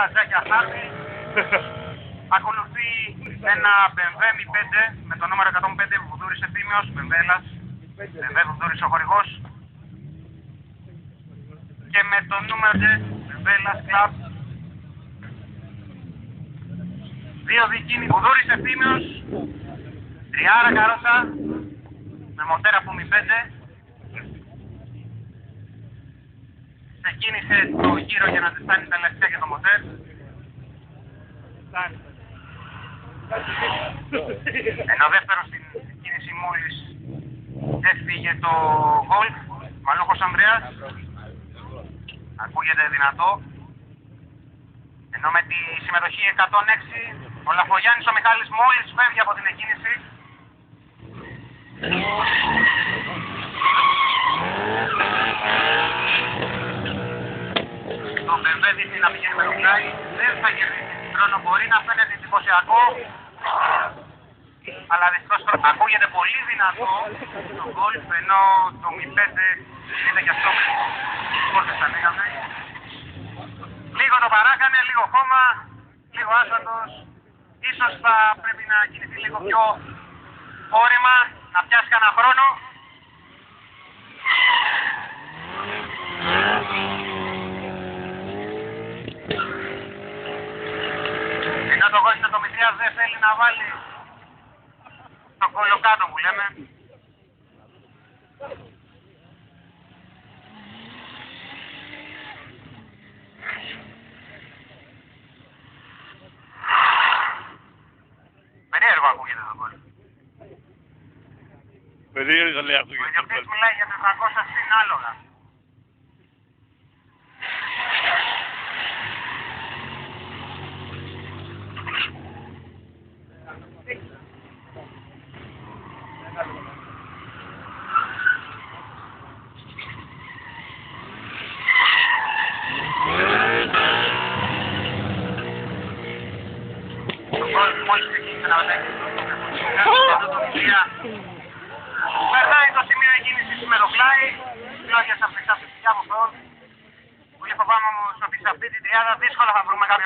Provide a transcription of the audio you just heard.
γαζάκια χάρτη. Ακολουθεί ένα BMW Mi5 με το νούμερο 105 Βουδούρης Ευθύμιος, BMW Βουδούρης ο χορηγός. Και με το νούμερο BMW Club. Δύο δικίνη Βουδούρης Ευθύμιος, τριάρα καρόσα με μοτέρα από Mi5. Ξεκίνησε το γύρο για να ζεστάνει τα λευκά και το μοτέρ. Ενώ δεύτερο στην κίνηση μόλις έφυγε το Golf, Μαλούχος Ανδρέας. Ακούγεται δυνατό. Ενώ με τη συμμετοχή 106, ο Λαφογιάννης ο Μιχάλης μόλις φεύγει από την εκκίνηση. Το BMW δείχνει να πηγαίνει με το πλάι, δεν θα κερδίσει χρόνο, μπορεί να φαίνεται εντυπωσιακό, αλλά δυστυχώς ακούγεται πολύ δυνατό το Golf, ενώ το Mi5 είναι και αυτό με πόρτες θα λέγαμε. Λίγο το παράκανε, λίγο χώμα, λίγο άσφαλτος, ίσως θα πρέπει να κινηθεί λίγο πιο όρημα, να πιάσει κανένα χρόνο. Ενώ το Golf το Μητρίας δεν θέλει να βάλει το κόλλο κάτω που λέμε. Περίεργο ακούγεται το Golf. Περίεργο λέει ακούγεται το Golf. Ο ιδιοκτήτης μιλάει για 400 συν άλογα. Μόλις ξεκίνησε να μετέχει περνάει το σημείο εκκίνησης με το πλάι, λόγια στα φυσικά από αυτόν. Πολύ φοβάμαι όμως ότι σε αυτή την τριάδα δύσκολα θα βρούμε κάποιο